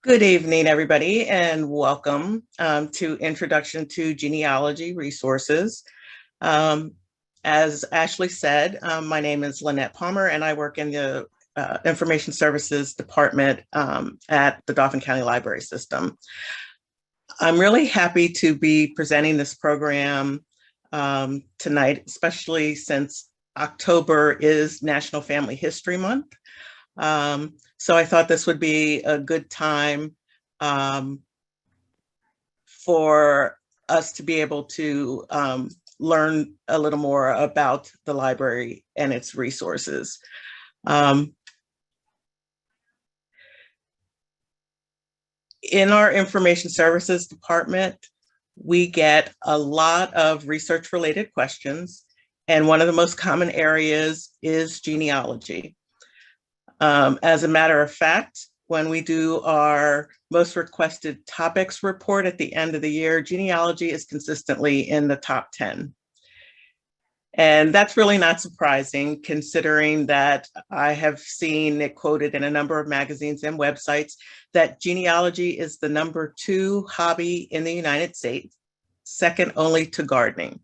Good evening, everybody, and welcome to Introduction to Genealogy Resources. Um, as Ashley said, my name is Lynette Palmer, and I work in the Information Services Department at the Dauphin County Library System. I'm really happy to be presenting this program tonight, especially since October is National Family History Month. So I thought this would be a good time for us to be able to learn a little more about the library and its resources. In our Information Services Department, we get a lot of research-related questions, and one of the most common areas is genealogy. As a matter of fact, when we do our most requested topics report at the end of the year, genealogy is consistently in the top 10. And that's really not surprising, considering that I have seen it quoted in a number of magazines and websites that genealogy is the #2 hobby in the United States, second only to gardening.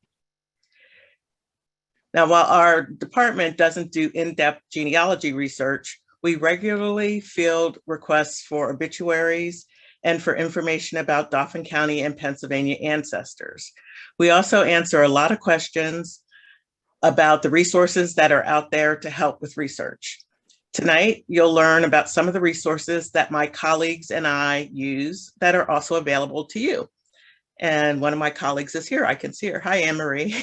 Now, while our department doesn't do in-depth genealogy research, we regularly field requests for obituaries and for information about Dauphin County and Pennsylvania ancestors. We also answer a lot of questions about the resources that are out there to help with research. Tonight, you'll learn about some of the resources that my colleagues and I use that are also available to you. And one of my colleagues is here. I can see her. Hi, Anne-Marie.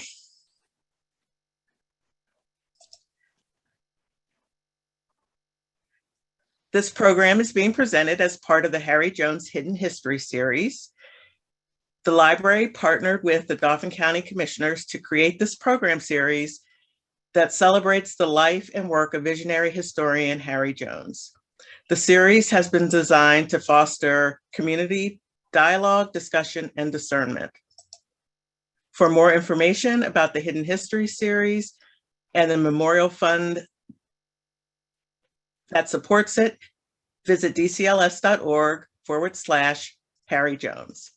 This program is being presented as part of the Harry Jones Hidden History series. The library partnered with the Dauphin County Commissioners to create this program series that celebrates the life and work of visionary historian Harry Jones. The series has been designed to foster community dialogue, discussion, and discernment. For more information about the Hidden History series and the Memorial Fund that supports it, visit dcls.org/Harry Jones.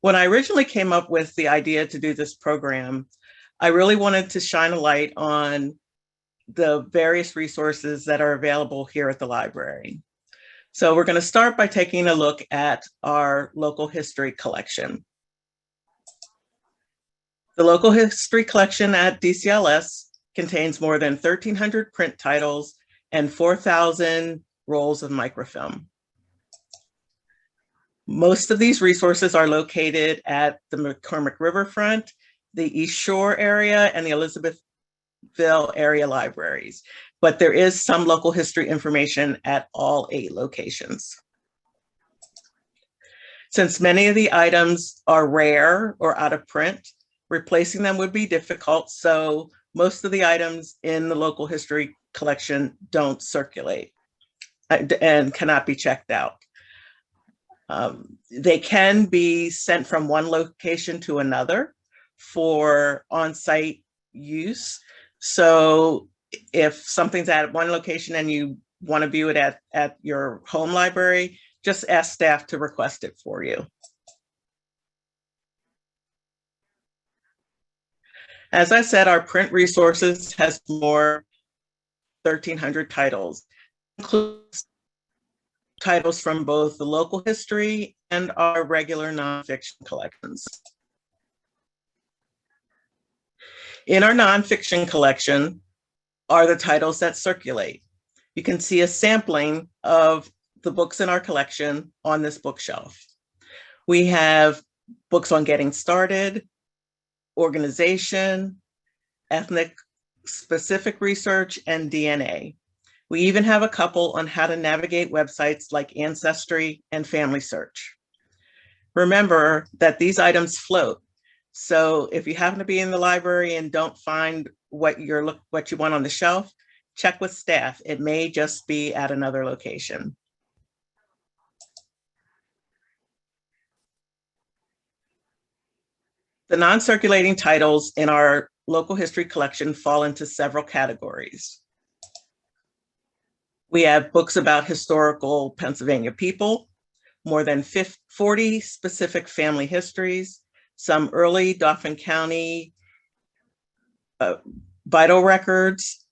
When I originally came up with the idea to do this program, I really wanted to shine a light on the various resources that are available here at the library. So we're going to start by taking a look at our local history collection. The local history collection at DCLS contains more than 1,300 print titles and 4,000 rolls of microfilm. Most of these resources are located at the McCormick Riverfront, the East Shore area, and the Elizabethville area libraries, but there is some local history information at all 8 locations. Since many of the items are rare or out of print, replacing them would be difficult, so most of the items in the local history collection don't circulate and cannot be checked out. They can be sent from one location to another for on-site use. So if something's at one location and you want to view it at your home library, just ask staff to request it for you. As I said, our print resources has more 1,300 titles, includes titles from both the local history and our regular nonfiction collections. In our nonfiction collection are the titles that circulate. You can see a sampling of the books in our collection on this bookshelf. We have books on getting started, organization, ethnic specific research, and DNA. We even have a couple on how to navigate websites like Ancestry and Family Search. Remember that these items float. So if you happen to be in the library and don't find what you want on the shelf, check with staff. It may just be at another location. The non-circulating titles in our local history collection fall into several categories. We have books about historical Pennsylvania people, more than 40 specific family histories, some early Dauphin County vital records,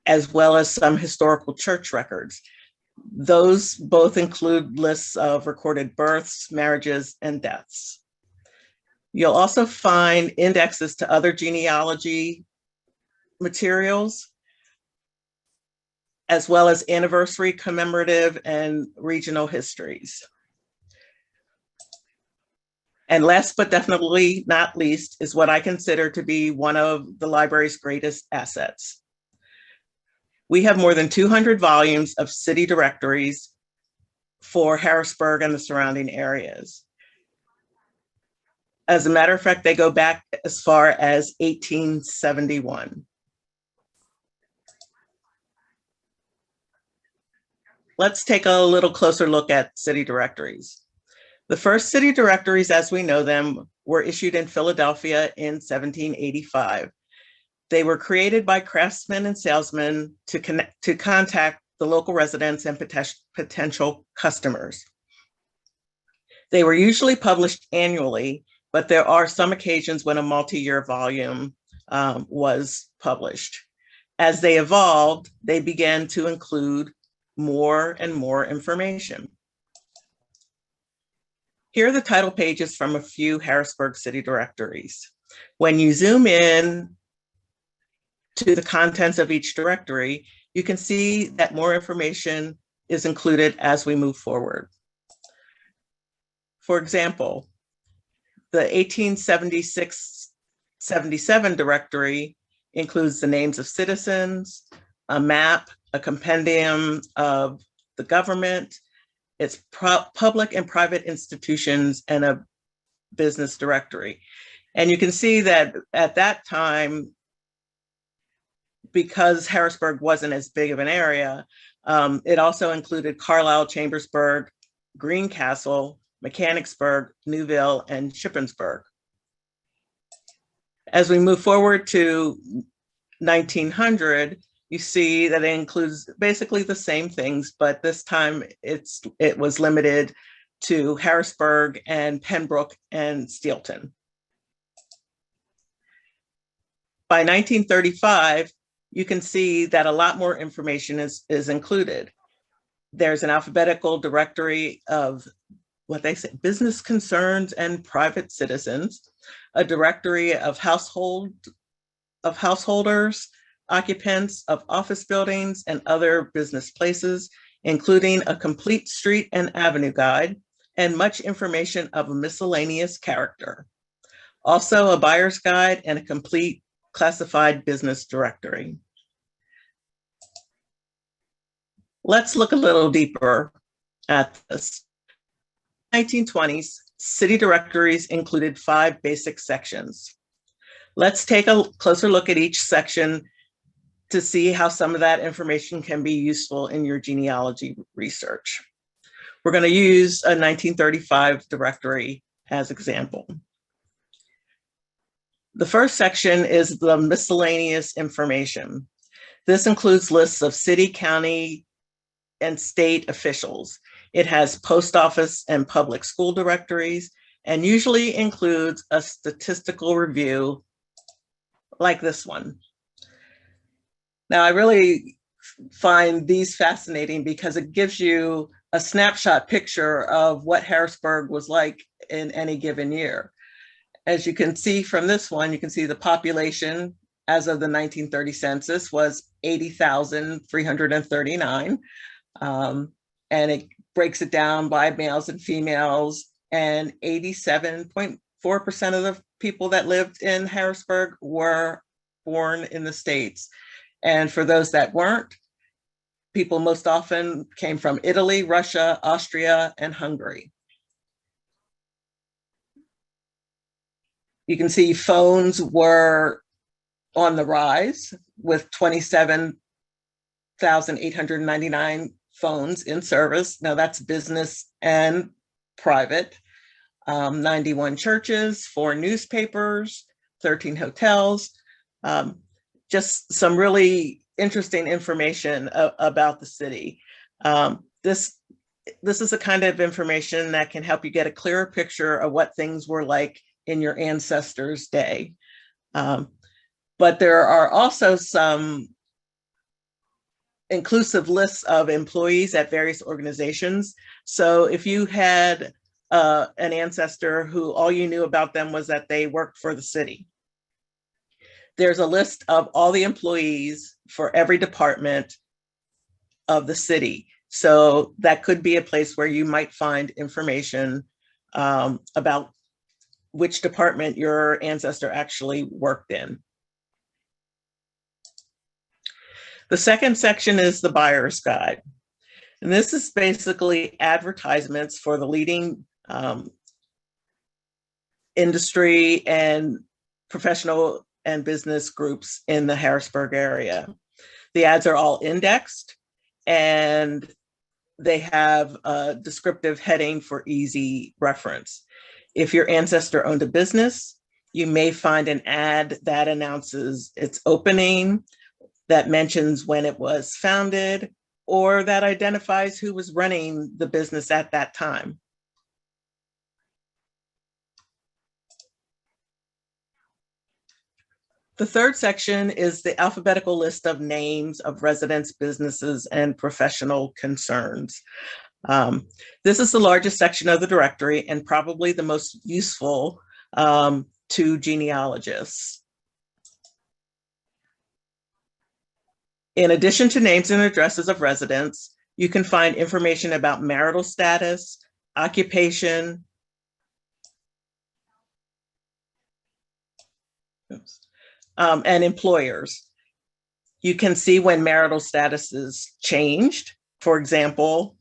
as well as some historical church records. Those both include lists of recorded births, marriages, and deaths. You'll also find indexes to other genealogy materials, as well as anniversary, commemorative, and regional histories. And last but definitely not least is what I consider to be one of the library's greatest assets. We have more than 200 volumes of city directories for Harrisburg and the surrounding areas. As a matter of fact, they go back as far as 1871. Let's take a little closer look at city directories. The first city directories as we know them were issued in Philadelphia in 1785. They were created by craftsmen and salesmen to contact the local residents and potential customers. They were usually published annually, but there are some occasions when a multi-year volume was published. As they evolved, they began to include more and more information. Here are the title pages from a few Harrisburg city directories. When you zoom in to the contents of each directory, you can see that more information is included as we move forward. For example, the 1876-77 directory includes the names of citizens, a map, a compendium of the government, its public and private institutions, and a business directory. And you can see that at that time, because Harrisburg wasn't as big of an area, it also included Carlisle, Chambersburg, Greencastle, Mechanicsburg, Newville, and Shippensburg. As we move forward to 1900, you see that it includes basically the same things, but this time it was limited to Harrisburg and Pembroke and Steelton. By 1935, you can see that a lot more information is included. There's an alphabetical directory of what they say, business concerns and private citizens, a directory of householders, occupants of office buildings and other business places, including a complete street and avenue guide, and much information of a miscellaneous character. Also a buyer's guide and a complete classified business directory. Let's look a little deeper at this. 1920s, city directories included 5 basic sections. Let's take a closer look at each section to see how some of that information can be useful in your genealogy research. We're going to use a 1935 directory as example. The first section is the miscellaneous information. This includes lists of city, county, and state officials. It has post office and public school directories, and usually includes a statistical review like this one. Now, I really find these fascinating because it gives you a snapshot picture of what Harrisburg was like in any given year. As you can see from this one, you can see the population as of the 1930 census was 80,339. And it breaks it down by males and females, and 87.4% of the people that lived in Harrisburg were born in the States. And for those that weren't, people most often came from Italy, Russia, Austria, and Hungary. You can see phones were on the rise with 27,899 phones in service. Now that's business and private. 91 churches, 4 newspapers, 13 hotels. Just some really interesting information about the city. This is the kind of information that can help you get a clearer picture of what things were like in your ancestors' day. But there are also some inclusive lists of employees at various organizations. So if you had an ancestor who all you knew about them was that they worked for the city, there's a list of all the employees for every department of the city. So that could be a place where you might find information about which department your ancestor actually worked in. The second section is the buyer's guide. And this is basically advertisements for the leading industry and professional and business groups in the Harrisburg area. The ads are all indexed and they have a descriptive heading for easy reference. If your ancestor owned a business, you may find an ad that announces its opening, that mentions when it was founded, or that identifies who was running the business at that time. The third section is the alphabetical list of names of residents, businesses, and professional concerns. This is the largest section of the directory and probably the most useful to genealogists. In addition to names and addresses of residents, you can find information about marital status, occupation, and employers. You can see when marital statuses changed. For example,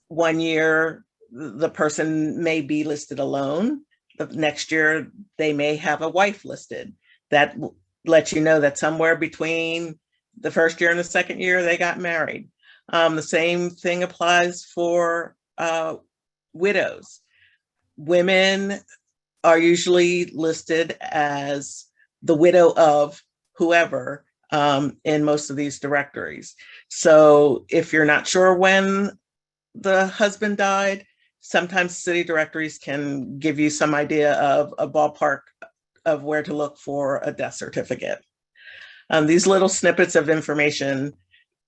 one year the person may be listed alone. The next year they may have a wife listed. That lets you know that somewhere between the first year and the second year they got married. The same thing applies for widows. Women are usually listed as the widow of whoever in most of these directories. So if you're not sure when the husband died, sometimes city directories can give you some idea of a ballpark of where to look for a death certificate. These little snippets of information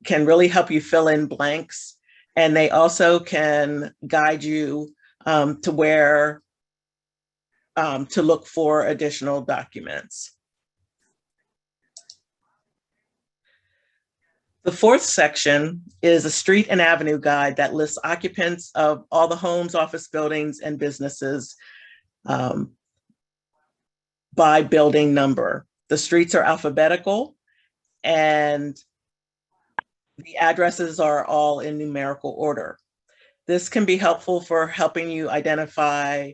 can really help you fill in blanks, and they also can guide you to where to look for additional documents. The fourth section is a street and avenue guide that lists occupants of all the homes, office buildings, and businesses by building number. The streets are alphabetical and the addresses are all in numerical order. This can be helpful for helping you identify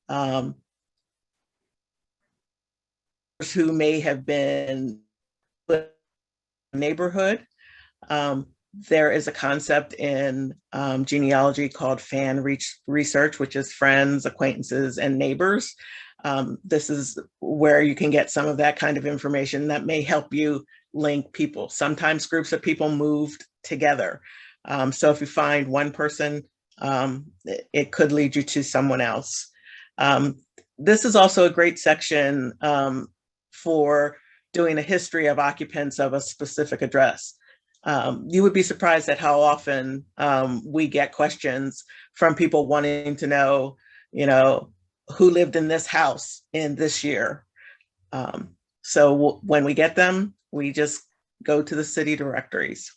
who may have been in the neighborhood. There is a concept in genealogy called fan research, which is friends, acquaintances, and neighbors. This is where you can get some of that kind of information that may help you link people. Sometimes groups of people moved together. So if you find one person, it could lead you to someone else. This is also a great section for doing a history of occupants of a specific address. You would be surprised at how often we get questions from people wanting to know, who lived in this house in this year. So when we get them, we just go to the city directories.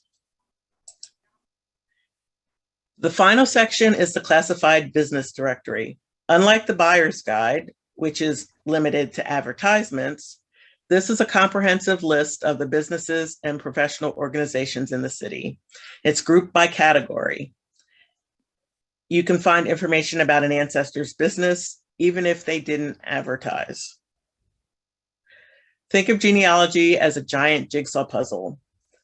The final section is the classified business directory. Unlike the buyer's guide, which is limited to advertisements, this is a comprehensive list of the businesses and professional organizations in the city. It's grouped by category. You can find information about an ancestor's business, even if they didn't advertise. Think of genealogy as a giant jigsaw puzzle.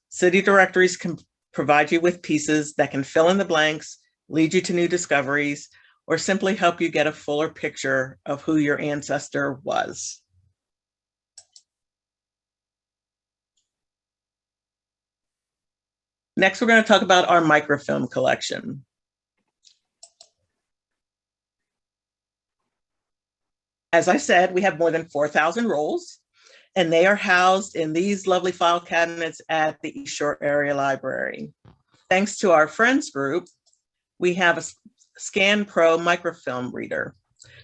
City directories can provide you with pieces that can fill in the blanks, lead you to new discoveries, or simply help you get a fuller picture of who your ancestor was. Next, we're going to talk about our microfilm collection. As I said, we have more than 4,000 rolls, and they are housed in these lovely file cabinets at the East Shore Area Library. Thanks to our friends group, we have a Scan Pro microfilm reader.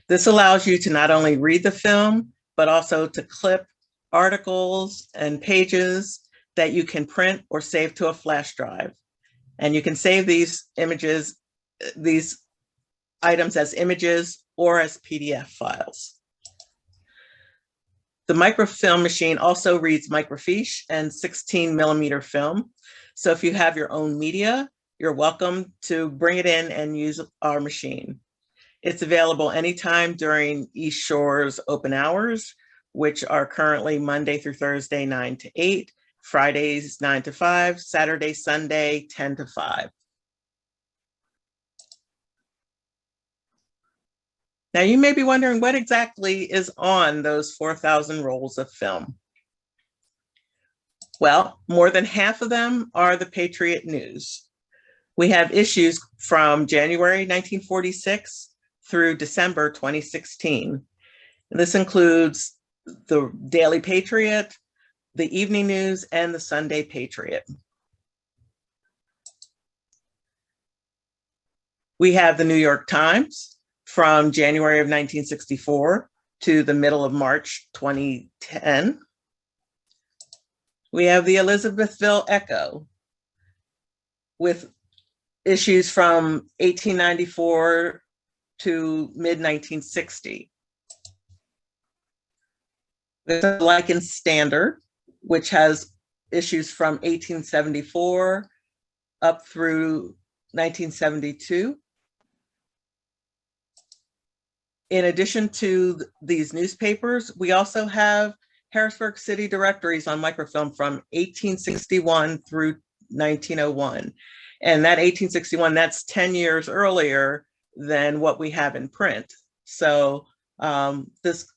This allows you to not only read the film, but also to clip articles and pages that you can print or save to a flash drive. And you can save these images, these items as images or as PDF files. The microfilm machine also reads microfiche and 16 millimeter film. So if you have your own media, you're welcome to bring it in and use our machine. It's available anytime during East Shore's open hours, which are currently Monday through Thursday, 9 to 8, Fridays, 9 to 5, Saturday, Sunday, 10 to 5. Now you may be wondering what exactly is on those 4,000 rolls of film. Well, more than half of them are the Patriot News. We have issues from January 1946 through December 2016. This includes the Daily Patriot, the Evening News, and the Sunday Patriot. We have the New York Times from January of 1964 to the middle of March 2010. We have the Elizabethville Echo with issues from 1894 to mid-1960. There's the Lycan Standard, which has issues from 1874 up through 1972. In addition to these newspapers, we also have Harrisburg City directories on microfilm from 1861 through 1901. And that 1861, that's 10 years earlier than what we have in print. So this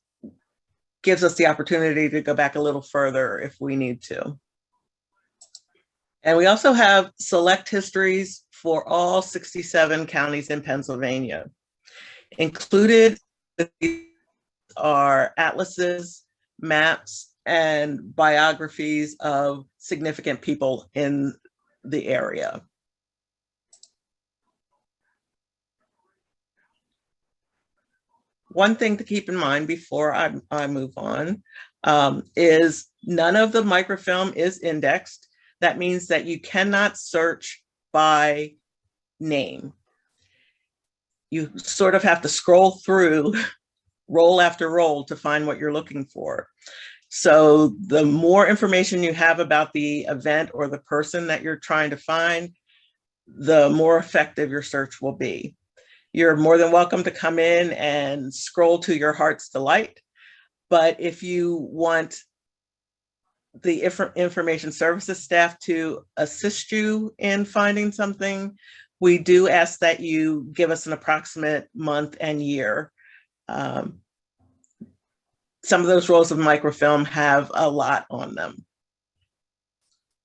gives us the opportunity to go back a little further if we need to. And we also have select histories for all 67 counties in Pennsylvania. Included are atlases, maps, and biographies of significant people in the area. One thing to keep in mind before I move on is none of the microfilm is indexed. That means that you cannot search by name. You sort of have to scroll through roll after roll to find what you're looking for. So the more information you have about the event or the person that you're trying to find, the more effective your search will be. You're more than welcome to come in and scroll to your heart's delight. But if you want the information services staff to assist you in finding something, we do ask that you give us an approximate month and year. Some of those rolls of microfilm have a lot on them.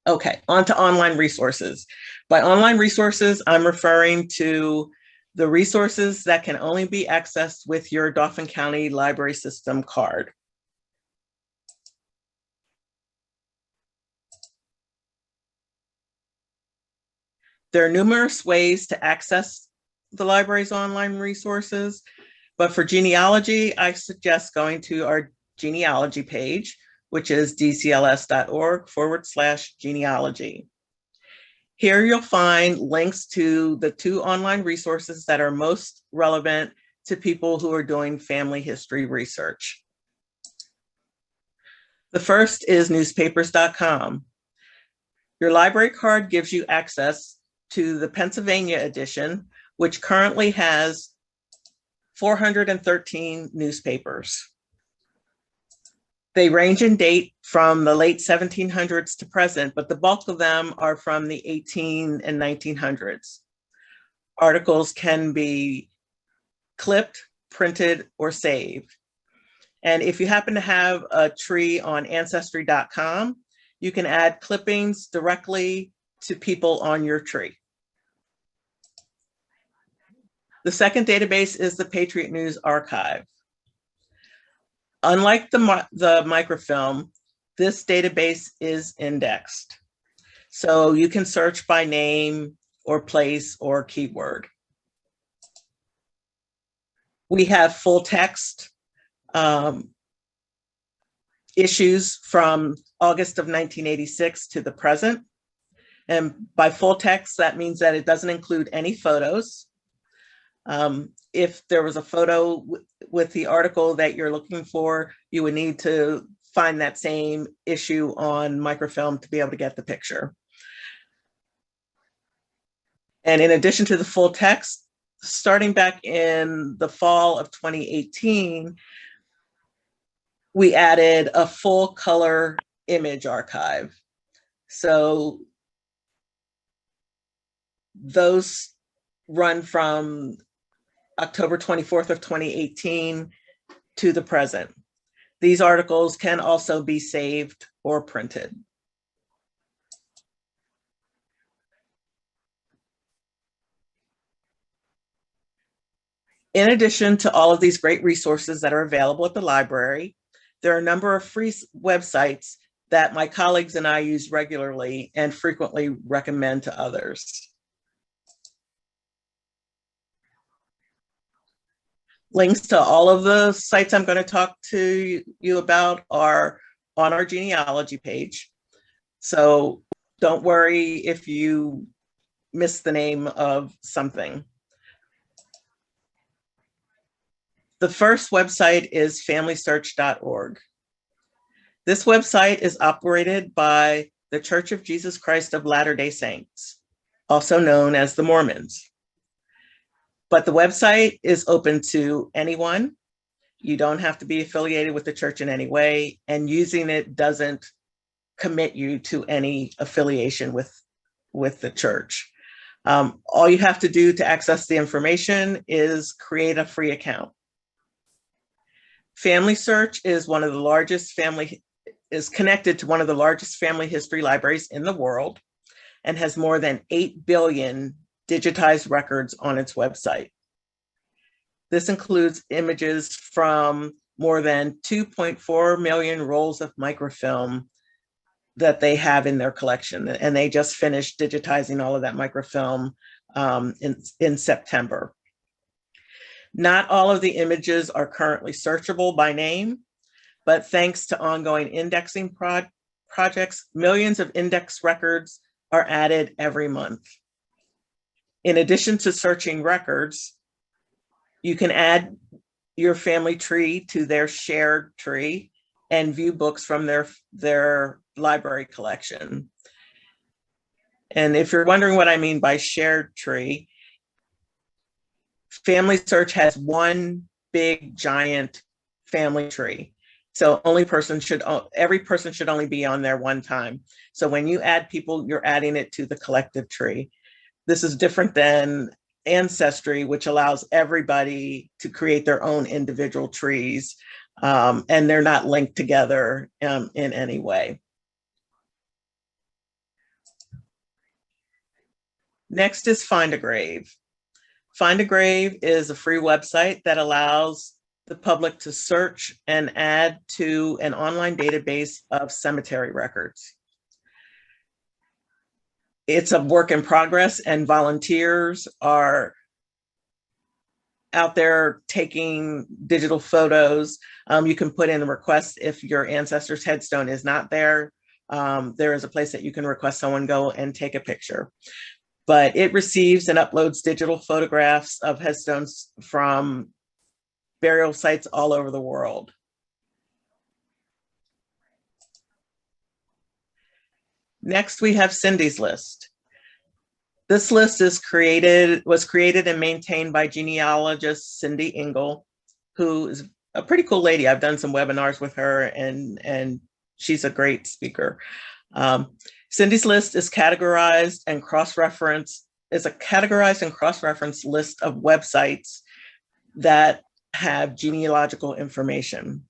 Okay, on to online resources. By online resources, I'm referring to the resources that can only be accessed with your Dauphin County Library System card. There are numerous ways to access the library's online resources, but for genealogy, I suggest going to our genealogy page, which is dcls.org/genealogy. Here you'll find links to the 2 online resources that are most relevant to people who are doing family history research. The first is newspapers.com. Your library card gives you access to the Pennsylvania edition, which currently has 413 newspapers. They range in date from the late 1700s to present, but the bulk of them are from the 18 and 1900s. Articles can be clipped, printed, or saved. And if you happen to have a tree on ancestry.com, you can add clippings directly to people on your tree. The second database is the Patriot News Archive. Unlike the microfilm, this database is indexed. So you can search by name or place or keyword. We have full text issues from August of 1986 to the present. And by full text, that means that it doesn't include any photos. If there was a photo with the article that you're looking for, you would need to find that same issue on microfilm to be able to get the picture. And in addition to the full text, starting back in the fall of 2018, we added a full color image archive. So those run from October 24th of 2018 to the present. These articles can also be saved or printed. In addition to all of these great resources that are available at the library, there are a number of free websites that my colleagues and I use regularly and frequently recommend to others. Links to all of the sites I'm going to talk to you about are on our genealogy page. So don't worry if you miss the name of something. The first website is familysearch.org. This website is operated by the Church of Jesus Christ of Latter-day Saints, also known as the Mormons. But the website is open to anyone. You don't have to be affiliated with the church in any way, and using it doesn't commit you to any affiliation with the church. All you have to do to access the information is create a free account. Family Search is connected to one of the largest family history libraries in the world and has more than 8 billion digitized records on its website. This includes images from more than 2.4 million rolls of microfilm that they have in their collection. And they just finished digitizing all of that microfilm in September. Not all of the images are currently searchable by name, but thanks to ongoing indexing projects, millions of index records are added every month. In addition to searching records, you can add your family tree to their shared tree and view books from their library collection. And if you're wondering what I mean by shared tree, Family Search has one big giant family tree. So every person should only be on there one time. So when you add people, you're adding it to the collective tree. This is different than Ancestry, which allows everybody to create their own individual trees, and they're not linked together in any way. Next is Find a Grave. Find a Grave is a free website that allows the public to search and add to an online database of cemetery records. It's a work in progress, and volunteers are out there taking digital photos. You can put in a request if your ancestor's headstone is not there. There is a place that you can request someone go and take a picture. But it receives and uploads digital photographs of headstones from burial sites all over the world. Next, we have Cindy's List. This list was created and maintained by genealogist Cindy Engel, who is a pretty cool lady. I've done some webinars with her, and she's a great speaker. Cindy's List is categorized and cross-referenced, is a categorized and cross-referenced list of websites that have genealogical information.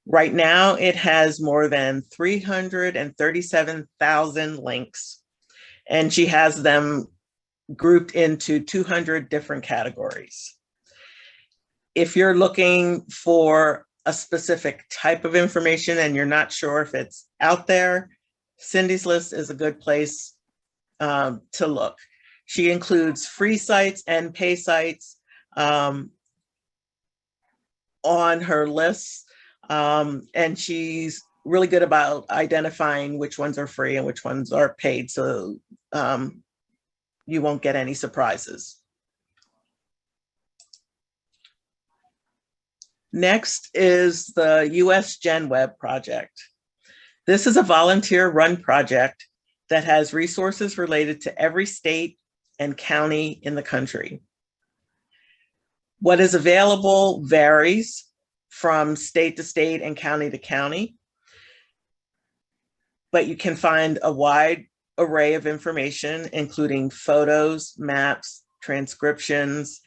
Right now, it has more than 337,000 links, and she has them grouped into 200 different categories. If you're looking for a specific type of information and you're not sure if it's out there, Cindy's list is a good place to look. She includes free sites and pay sites on her list, and she's really good about identifying which ones are free and which ones are paid, so you won't get any surprises. Next is the US Gen Web project. This is a volunteer-run project that has resources related to every state and county in the country. What is available varies from state to state and county to county, but you can find a wide array of information, including photos, maps, transcriptions,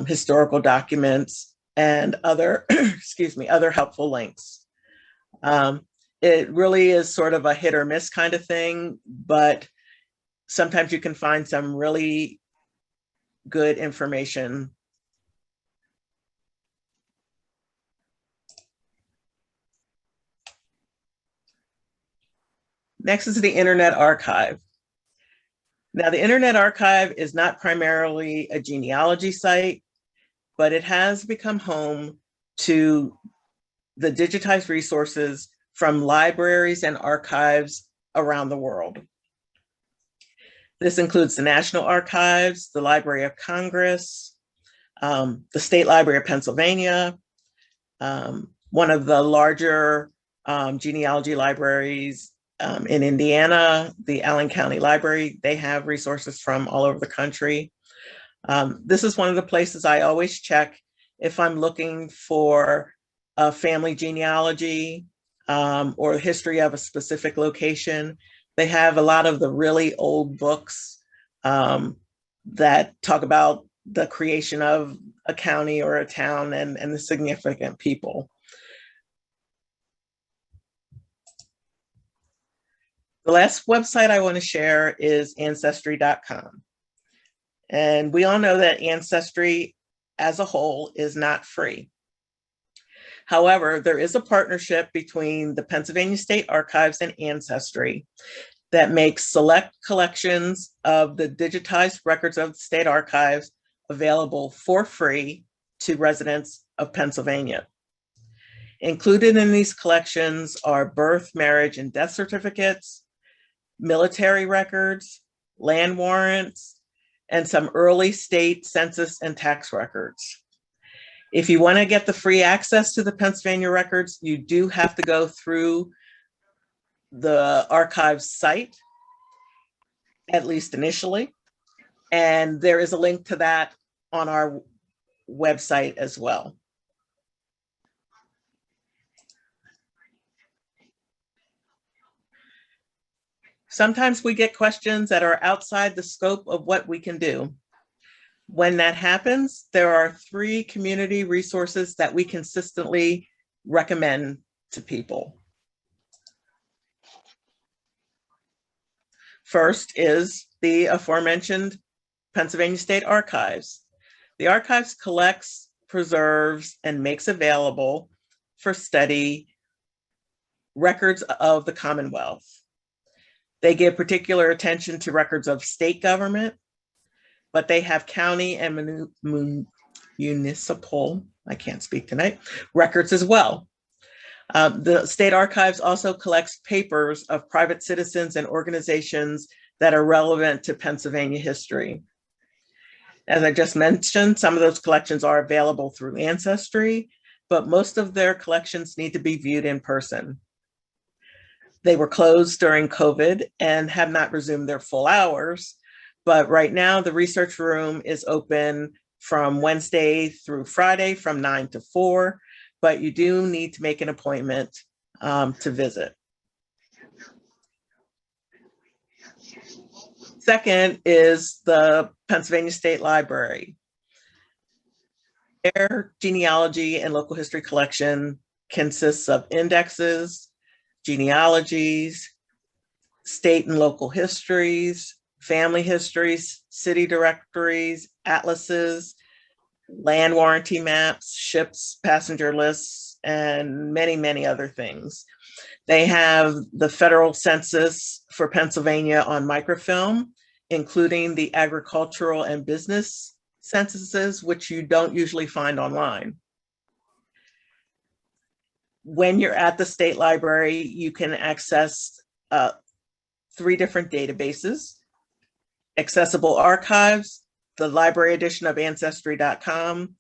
historical documents, and other, other helpful links. It really is sort of a hit or miss kind of thing, but sometimes you can find some really good information. Next is the Internet Archive. Now, the Internet Archive is not primarily a genealogy site, but it has become home to the digitized resources from libraries and archives around the world. This includes the National Archives, the Library of Congress, the State Library of Pennsylvania, one of the larger genealogy libraries in Indiana, the Allen County Library. They have resources from all over the country. This is one of the places I always check if I'm looking for a family genealogy or a history of a specific location. They have a lot of the really old books that talk about the creation of a county or a town and the significant people. The last website I want to share is Ancestry.com. And we all know that Ancestry as a whole is not free. However, there is a partnership between the Pennsylvania State Archives and Ancestry that makes select collections of the digitized records of the state archives available for free to residents of Pennsylvania. Included in these collections are birth, marriage, and death certificates, military records, land warrants, and some early state census and tax records. If you want to get the free access to the Pennsylvania records, you do have to go through the archives site, at least initially. And there is a link to that on our website as well. Sometimes we get questions that are outside the scope of what we can do. When that happens, there are 3 community resources that we consistently recommend to people. First is the aforementioned Pennsylvania State Archives. The archives collects, preserves, and makes available for study records of the Commonwealth. They give particular attention to records of state government, but they have county and municipal, I can't speak tonight, records as well. The state archives also collects papers of private citizens and organizations that are relevant to Pennsylvania history. As I just mentioned, some of those collections are available through Ancestry, but most of their collections need to be viewed in person. They were closed during COVID and have not resumed their full hours, but right now the research room is open from Wednesday through Friday from 9 to 4, but you do need to make an appointment to visit. Second is the Pennsylvania State Library. Their genealogy and local history collection consists of indexes, genealogies, state and local histories, family histories, city directories, atlases, land warranty maps, ships, passenger lists, and many, many other things. They have the federal census for Pennsylvania on microfilm, including the agricultural and business censuses, which you don't usually find online. When you're at the state library, you can access 3 different databases: Accessible Archives, the library edition of Ancestry.com,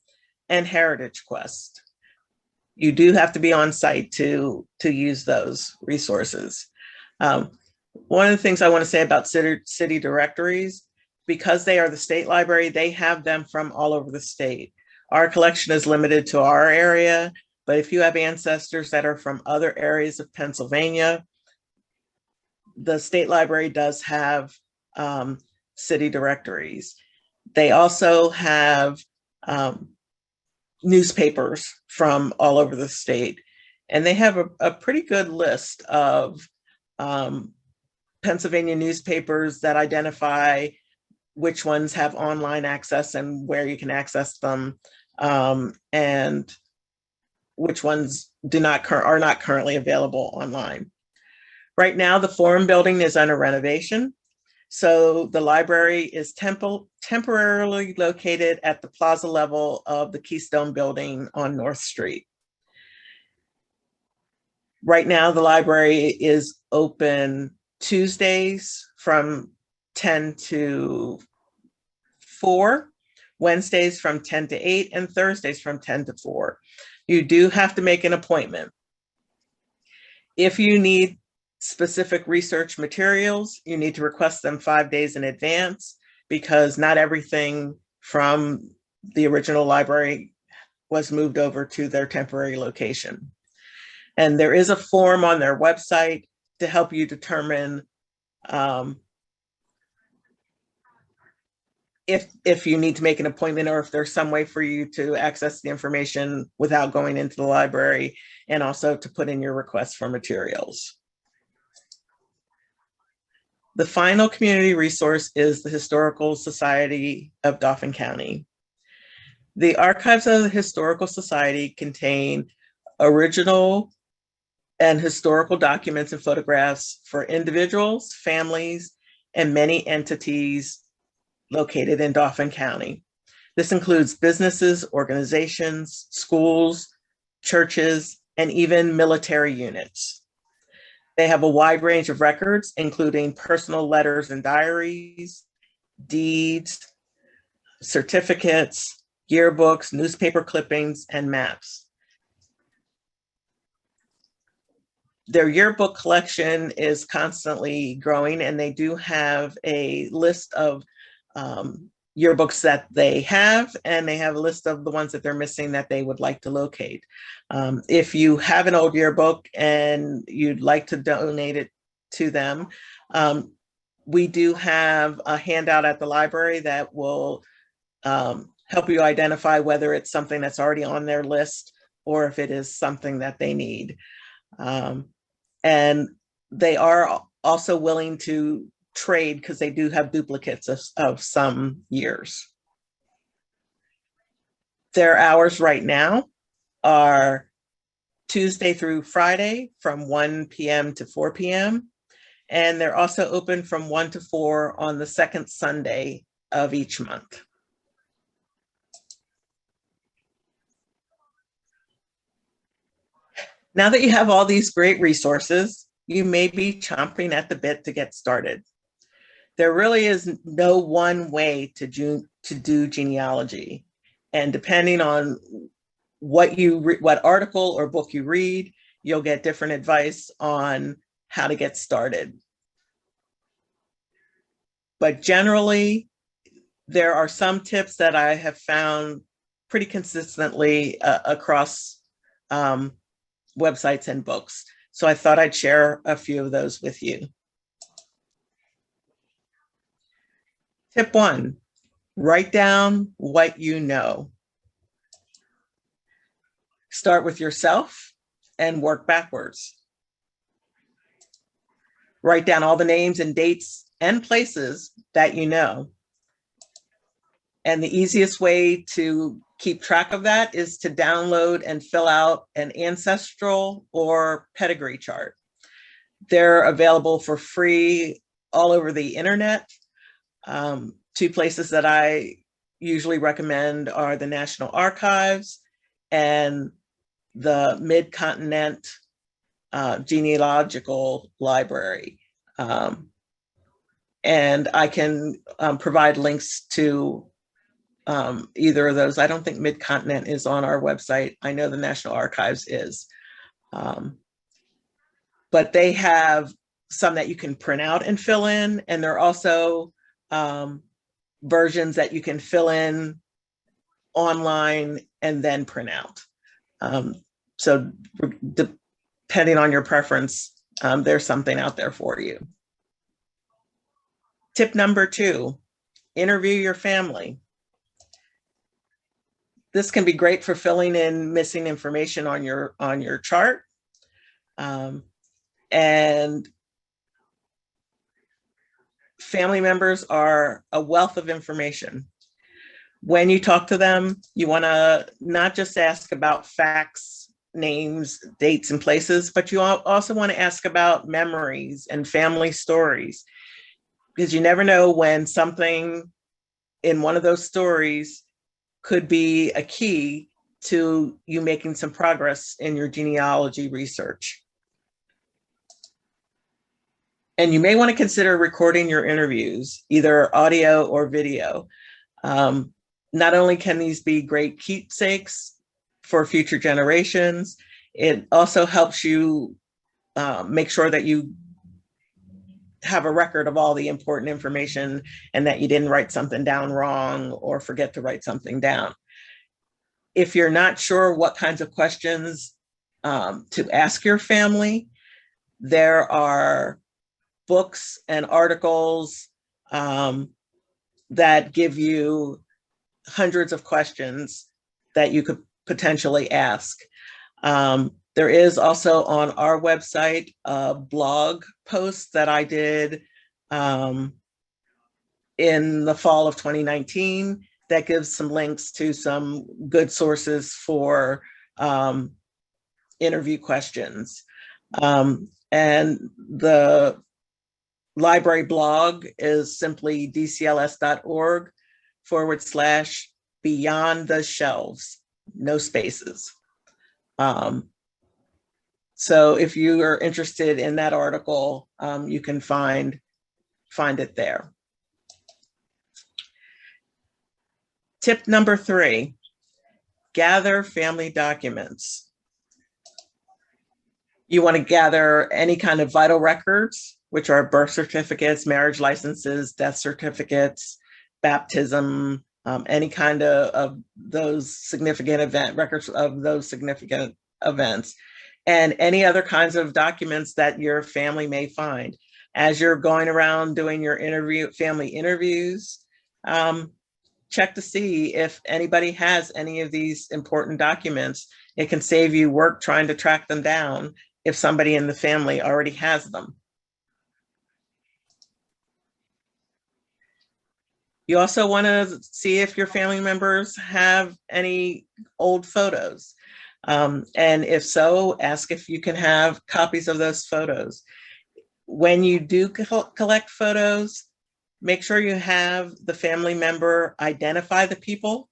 and Heritage Quest. You do have to be on site to use those resources. One of the things I want to say about city directories, because they are the state library, they have them from all over the state. Our collection is limited to our area, but if you have ancestors that are from other areas of Pennsylvania, the state library does have city directories. They also have newspapers from all over the state, and they have a pretty good list of Pennsylvania newspapers that identify which ones have online access and where you can access them, and which ones are not currently available online. Right now, the Forum building is under renovation. So the library is temporarily located at the plaza level of the Keystone building on North Street. Right now, the library is open Tuesdays from 10 to 4, Wednesdays from 10 to 8, and Thursdays from 10 to 4. You do have to make an appointment. If you need specific research materials, you need to request them 5 days in advance, because not everything from the original library was moved over to their temporary location. And there is a form on their website to help you determine if you need to make an appointment, or if there's some way for you to access the information without going into the library, and also to put in your request for materials. The final community resource is the Historical Society of Dauphin County. The archives of the Historical Society contain original and historical documents and photographs for individuals, families, and many entities located in Dauphin County. This includes businesses, organizations, schools, churches, and even military units. They have a wide range of records, including personal letters and diaries, deeds, certificates, yearbooks, newspaper clippings, and maps. Their yearbook collection is constantly growing, and they do have a list of yearbooks that they have, and they have a list of the ones that they're missing that they would like to locate. If you have an old yearbook and you'd like to donate it to them, we do have a handout at the library that will help you identify whether it's something that's already on their list or if it is something that they need. And they are also willing to trade, because they do have duplicates of some years. Their hours right now are Tuesday through Friday from 1 p.m. to 4 p.m. And they're also open from 1 to 4 on the second Sunday of each month. Now that you have all these great resources, you may be chomping at the bit to get started. There really is no one way to do genealogy. And depending on what article or book you read, you'll get different advice on how to get started. But generally, there are some tips that I have found pretty consistently across websites and books. So I thought I'd share a few of those with you. Tip 1, write down what you know. Start with yourself and work backwards. write down all the names and dates and places that you know. And the easiest way to keep track of that is to download and fill out an ancestral or pedigree chart. They're available for free all over the internet. Two places that I usually recommend are the National Archives and the Mid-Continent Genealogical Library. And I can provide links to either of those. I don't think Mid-Continent is on our website. I know the National Archives is. But they have some that you can print out and fill in, and there are also versions that you can fill in online and then print out. So depending on your preference, there's something out there for you. Tip number 2, interview your family. This can be great for filling in missing information on your chart. And family members are a wealth of information. When you talk to them, you want to not just ask about facts, names, dates, and places, but you also want to ask about memories and family stories, because you never know when something in one of those stories could be a key to you making some progress in your genealogy research. And you may want to consider recording your interviews, either audio or video. Not only can these be great keepsakes for future generations, it also helps you make sure that you have a record of all the important information and that you didn't write something down wrong or forget to write something down. If you're not sure what kinds of questions to ask your family, there are books and articles that give you hundreds of questions that you could potentially ask. There is also on our website a blog post that I did in the fall of 2019 that gives some links to some good sources for interview questions. And the library blog is simply dcls.org/beyond the shelves, no spaces. So if you are interested in that article, you can find it there. Tip number 3, gather family documents. You want to gather any kind of vital records, which are birth certificates, marriage licenses, death certificates, baptism, any kind of those significant records of those significant events, and any other kinds of documents that your family may find. As you're going around doing your family interviews, check to see if anybody has any of these important documents. It can save you work trying to track them down if somebody in the family already has them. You also want to see if your family members have any old photos. And if so, ask if you can have copies of those photos. When you do collect photos, make sure you have the family member identify the people,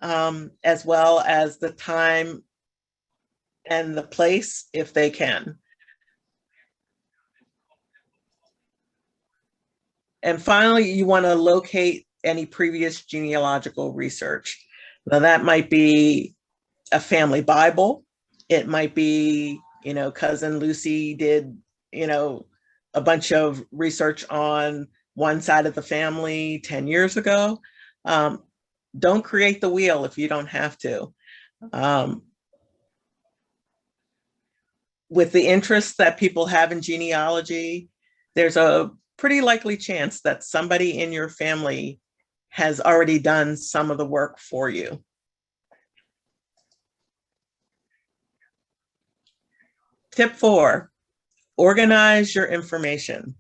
as well as the time and the place if they can. And finally, you want to locate any previous genealogical research. Now that might be a family Bible. It might be, cousin Lucy did, a bunch of research on one side of the family 10 years ago. Don't create the wheel if you don't have to. With the interest that people have in genealogy, there's a pretty likely chance that somebody in your family has already done some of the work for you. Tip 4, Organize your information.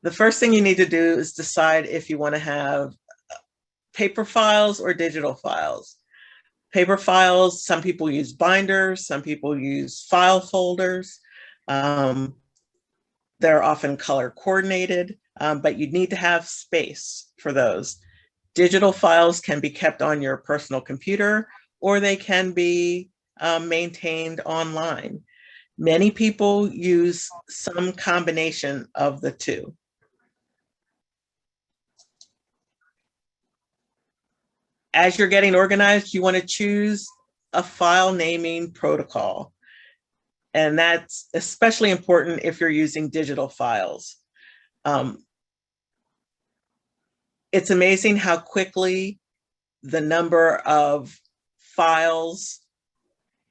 The first thing you need to do is decide if you want to have paper files or digital files. Paper files, some people use binders, some people use file folders. They're often color coordinated, but you need to have space for those. Digital files can be kept on your personal computer, or they can be maintained online. Many people use some combination of the two. As you're getting organized, you want to choose a file naming protocol. And that's especially important if you're using digital files. It's amazing how quickly the number of files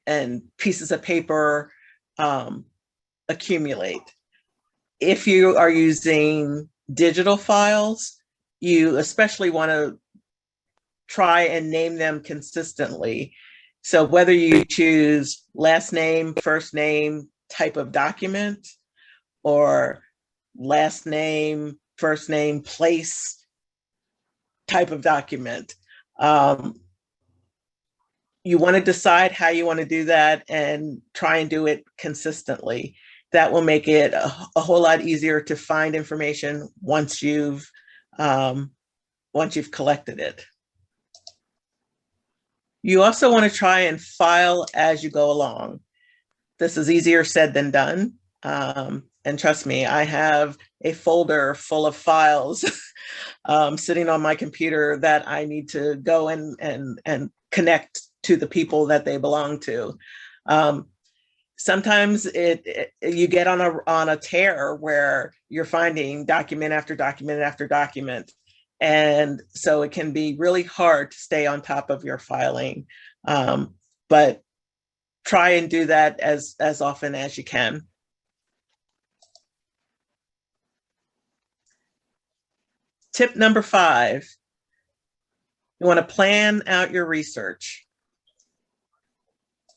and pieces of paper accumulate. If you are using digital files, you especially want to try and name them consistently. So whether you choose last name, first name, type of document, or last name, first name, place type of document, you want to decide how you want to do that and try and do it consistently. That will make it a whole lot easier to find information once you've collected it. You also want to try and file as you go along. This is easier said than done. And trust me, I have a folder full of files sitting on my computer that I need to go and connect to the people that they belong to. Sometimes you get on a tear where you're finding document after document after document. And so it can be really hard to stay on top of your filing, but try and do that as often as you can. Tip number 5, you want to plan out your research.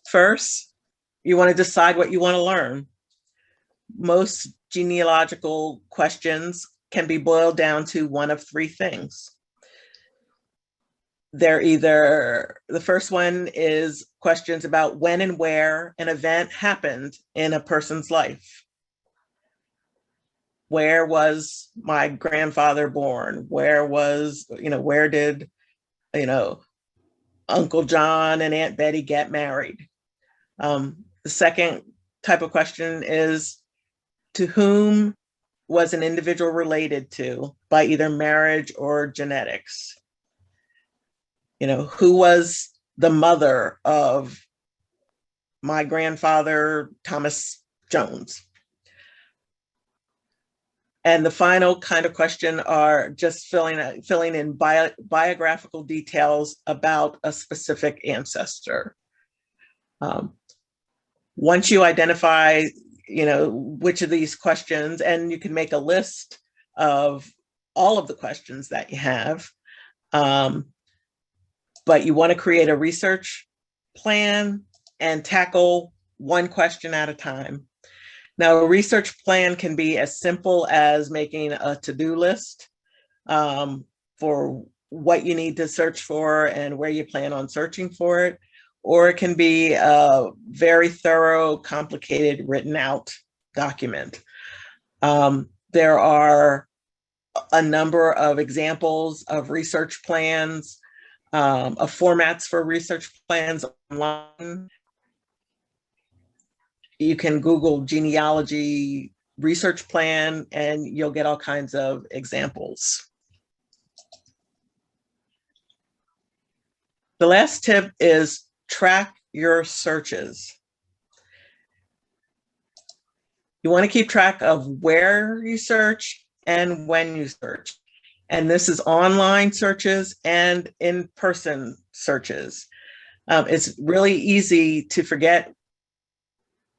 First, you want to decide what you want to learn. Most genealogical questions can be boiled down to one of 3 things. They're either, the first one is questions about when and where an event happened in a person's life. Where was my grandfather born? Where did, Uncle John and Aunt Betty get married? The second type of question is, to whom was an individual related to by either marriage or genetics? Who was the mother of my grandfather, Thomas Jones? And the final kind of question are just filling in biographical details about a specific ancestor. Once you identify, which of these questions, and you can make a list of all of the questions that you have, but you want to create a research plan and tackle one question at a time. Now, a research plan can be as simple as making a to-do list for what you need to search for and where you plan on searching for it, or it can be a very thorough, complicated, written out document. There are a number of examples of research plans, of formats for research plans online. You can Google genealogy research plan and you'll get all kinds of examples. The last tip is track your searches. You want to keep track of where you search and when you search. And this is online searches and in-person searches. It's really easy to forget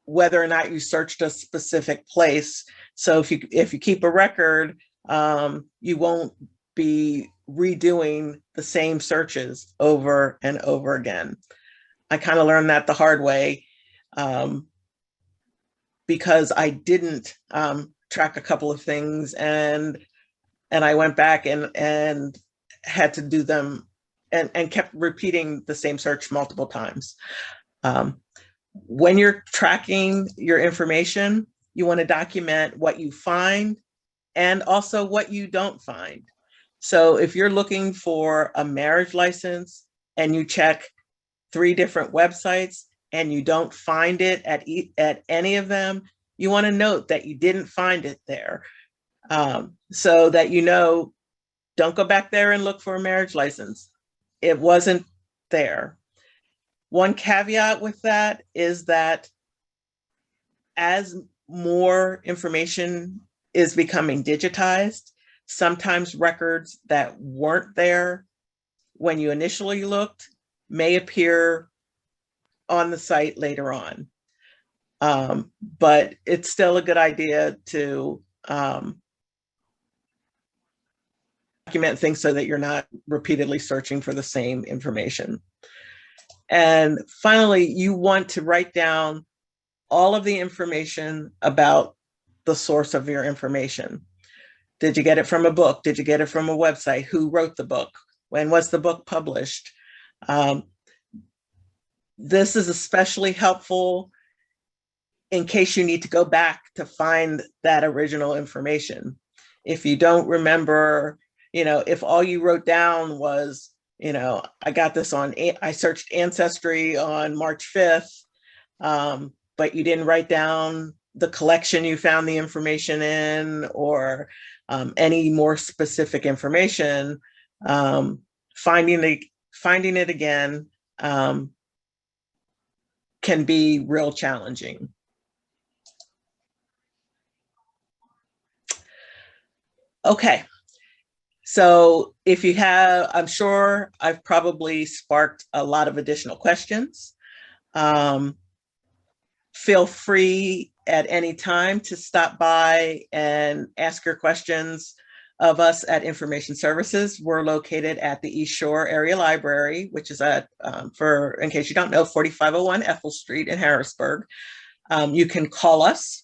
whether or not you searched a specific place. So if you keep a record, you won't be redoing the same searches over and over again. I kind of learned that the hard way. because I didn't track a couple of things, and I went back and had to do them and kept repeating the same search multiple times. When you're tracking your information, you want to document what you find and also what you don't find. So if you're looking for a marriage license and you check 3 different websites and you don't find it at any of them, you want to note that you didn't find it there, so that you know, don't go back there and look for a marriage license. It wasn't there. One caveat with that is that as more information is becoming digitized, sometimes records that weren't there when you initially looked may appear on the site later on. But it's still a good idea to document things so that you're not repeatedly searching for the same information. And finally, you want to write down all of the information about the source of your information. Did you get it from a book? Did you get it from a website? Who wrote the book? When was the book published? This is especially helpful in case you need to go back to find that original information. If you don't remember, if all you wrote down was, I got this I searched Ancestry on March 5th, but you didn't write down the collection you found the information in, or any more specific information, finding it again can be real challenging. Okay, so if you have, I'm sure I've probably sparked a lot of additional questions. Feel free at any time to stop by and ask your questions of us at Information Services. We're located at the East Shore Area Library, which is at, in case you don't know, 4501 Ethel Street in Harrisburg. You can call us.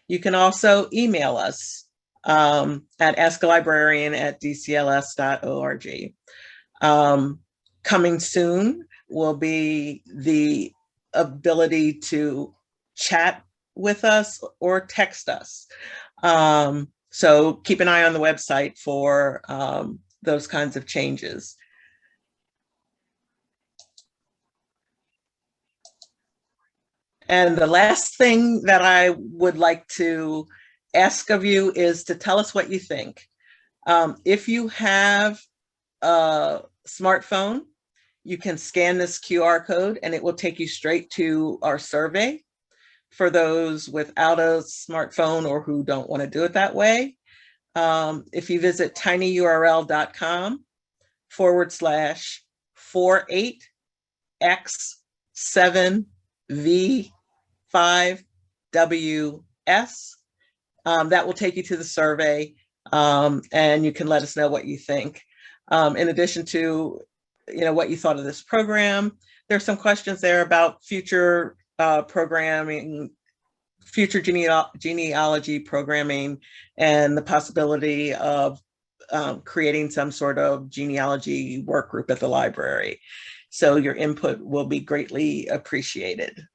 You can also email us at askalibrarian@dcls.org. Coming soon will be the ability to chat with us or text us. So keep an eye on the website for those kinds of changes. And the last thing that I would like to ask of you is to tell us what you think. If you have a smartphone, you can scan this QR code and it will take you straight to our survey. For those without a smartphone or who don't want to do it that way, if you visit tinyurl.com/48x7v5ws, that will take you to the survey, and you can let us know what you think. In addition to, what you thought of this program, there's some questions there about future programming, future genealogy programming, and the possibility of creating some sort of genealogy work group at the library. So your input will be greatly appreciated.